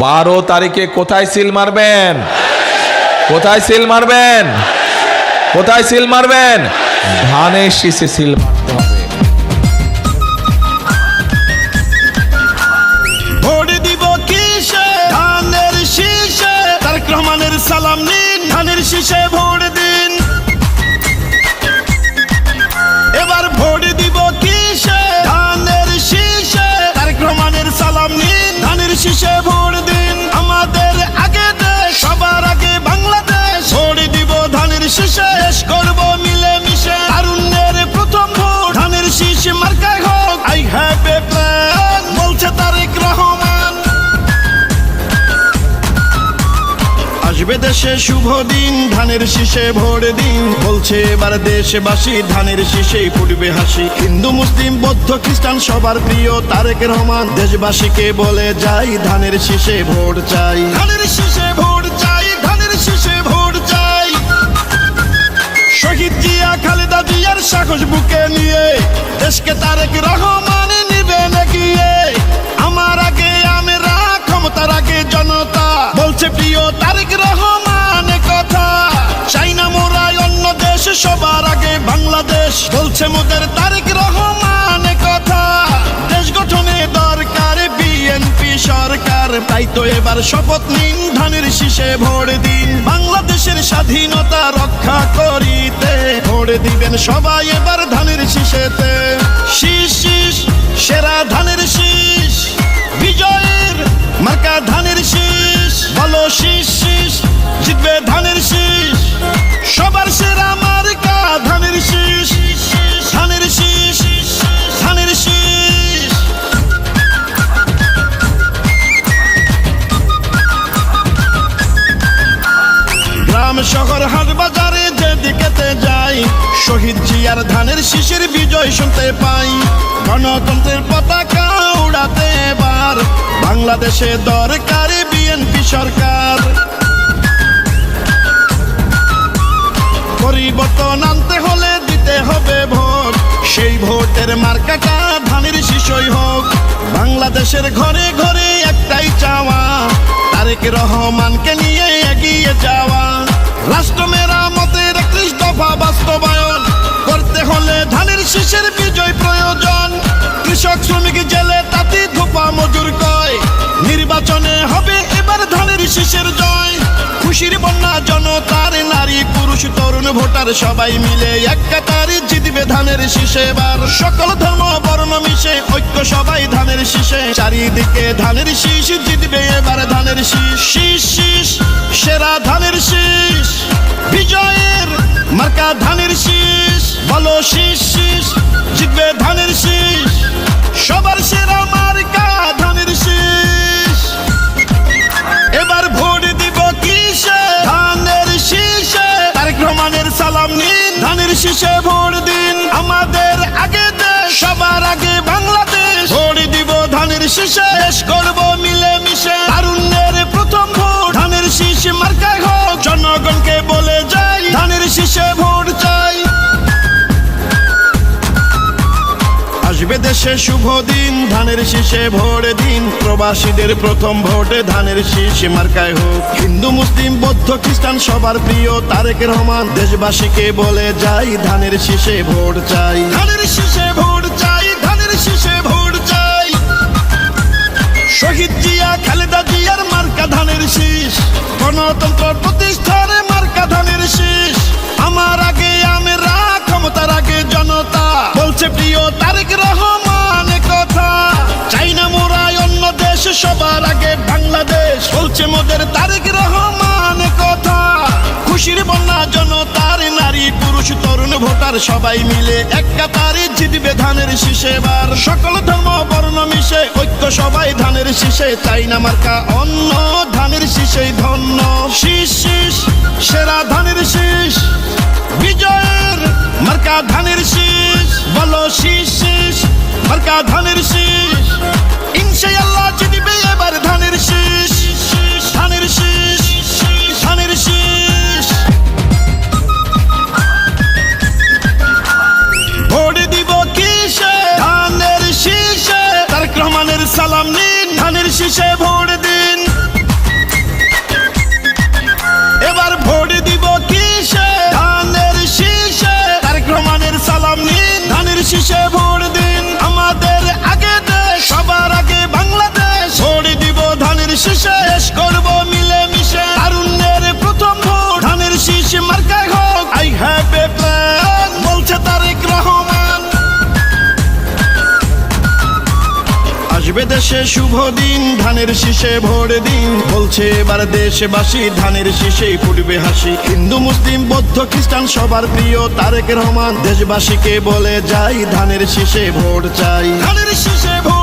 12 তারিখে কোথায় সিল মারবেন? কোথায় সিল মারবেন? কোথায় সিল মারবেন? ধানের শীষে সিল মারতে হবে। ভোট দিব কিসে? ধানের শীষে। তারেক রহমানের সালাম নিন, ধানের শীষে ভোট দিন। এবার ভোট দিব কিসে? ধানের শীষে। তারেক রহমানের সালাম নিন, ধানের শীষে ভোট দিন। আমাদের আগে দেশ, সবার আগে বাংলাদেশ। ভোট দিব ধানের শীষে, শেষ করব মিলে মিশে। তারুণ্যের প্রথম ভোট ধানের শীষ মার্কায় হোক। আই হ্যাভ এ প্ল্যান বলছে তারেক রহমান। আসবে দেশে শুভ দিন, ধানের শীষে ভোট দিন। বলছে এবার দেশবাসী, ধানের শীষেই ফুটবে হাসি। হিন্দু মুসলিম বৌদ্ধ খ্রিস্টান সবার প্রিয় তারেক রহমান। দেশবাসীকে বলে যাই, ধানের শীষে ভোট চাই। ধানের শীষে ভোট চাই, ধানের শীষে ভোট চাই। শহীদ জিয়া খালেদা জিয়ার সাহস বুকে নিয়ে দেশকে তারেক রহমান নিবেন এগিয়ে। আমার আগে আমরা, ক্ষমতার আগে জনতা, বলছে প্রিয় তারেক রহমান কথা। চাই না মোরা অন্য দেশ, সবার আগে বাংলাদেশ, বলছে মোদের তারেক রহমান কথা। দেশ গঠনে দরকার বিএনপি সরকার, তাই তো এবার শপথ নিন, ধানের শীষে ভোট দিন। বাংলাদেশের স্বাধীনতা রক্ষা করিতে ভোট দিবেন সবাই এবার ধানের শীষেতে। শীষ শীষ সেরা ধানের শীষ, বিজয়ের মার্কা ধানের শীষ। বলো শীষ শীষ, জিতবে ধানের শীষ। সবার সেরা মার্কা ধানের শীষ, ধানের শীষ, ধানের শীষ। গ্রাম শহর হাট বাজারে যেদিকেতে যাই, শহীদ জিয়ার ধানের শীষের বিজয় শুনতে পাই। গণতন্ত্রের পতাকা উড়াতে এবার বাংলাদেশে দরকার বিএনপি সরকার। পরিবর্তন আনতে হলে দিতে হবে ভোট, সেই ভোটের মার্কাটা ধানের শীষই হোক। বাংলাদেশের ঘরে ঘরে একটাই চাওয়া, তারেক রহমানকে নিয়ে এগিয়ে যাওয়া। রাষ্ট্র মেরামতের 31 দফা বাস্তবায়ন করতে হলে ধানের শীষের বিজয় প্রয়োজন। কৃষক শ্রমিক জেলে তাঁতি ধোপা মজুর কয়, নির্বাচনে হবে এবার ধানের শীষের জয়। খুশির বন্যা জনতার, নারী পুরুষ তরুণ ভোটার সবাই মিলে এক কাতারে জিতবে ধানের শীষে এবার। সকল ধর্ম বর্ণ মিশে ঐক্য সবাই ধানের শীষে। চারিদিকে ধানের শীষ, জিতবে এবার ধানের শীষ। শীষ শীষ সেরা ধানের শীষ, বিজয়ের মার্কা ধানের শীষ। বলো শীষ শীষ, জিতবে ধানের শীষ। সবার সেরা মার্কা ধানের শীষ। এবার ভোট দিব কিসে? ধানের শীষে। তারেক রহমানের সালাম নিন, ধানের শীষে ভোট দিন। আমাদের আগে দেশ, সবার আগে বাংলাদেশ। ভোট দিব ধানের শীষে, শেষ করব মিলে মিশে। তারুণ্যের প্রথম ভোট ধানের শীষ মার্কায় হোক। জনগণকে বলে যাই, ধানের শীষে ভোট চাই। আসবে দেশে শুভ দিন, ধানের শীষে ভোট দিন। প্রবাসীদের প্রথম ভোটে ধানের শীষ মার্কায় হোক। হিন্দু মুসলিম বৌদ্ধ খ্রিস্টান সবার প্রিয় তারেক রহমান। দেশবাসীকে বলে যাই, ধানের শীষে ভোট চাই। ধানের শীষে ভোট চাই, ধানের শীষে ভোট চাই। শহীদ জিয়া খালেদা জিয়ার মার্কা ধানের শীষ। গণতন্ত্র প্রতিষ্ঠার মার্কা ধানের শীষ। আমার আগে আমরা, ক্ষমতার আগে জনতা, বলছে প্রিয় তারেক রহমান কথা। চাই না মোরা অন্য দেশ, সবার আগে বাংলাদেশ, বলছে মোদের তারেক রহমান কথা। খুশির বন্যা জনতার, নারী পুরুষ তরুণ ভোটার সবাই মিলে এক কাতারে জিতবে ধানের শীষে এবার। সকল ধর্ম বর্ণ মিশে ঐক্য সবাই ধানের শীষে। চাই না মার্কা অন্য, ধানের শীষেই ধন্য। শীষ শীষ সেরা ধানের শীষ, বিজয়ের মার্কা ধানের শীষ। বলো শীষ শীষ মার্কা ধানের শীষ। ইনশাআল্লাহ জিতবে এবার ধানের শীষ, ধানের শীষ, ধানের শীষ। ভোট দিব কিসে? ধানের শীষে। তারেক রহমানের সালাম নিন, ধানের শীষে ভোট দিন। আসবে দেশে শুভ দিন, ধানের শীষে ভোট দিন। বলছে এবার দেশবাসী ধানের শীষেই ফুটবে হাসি। হিন্দু মুসলিম বৌদ্ধ খ্রিস্টান সবার প্রিয় তারেক রহমান, দেশবাসীকে বলে যাই ধানের শীষে ভোট চাই, ধানের শীষে ভোট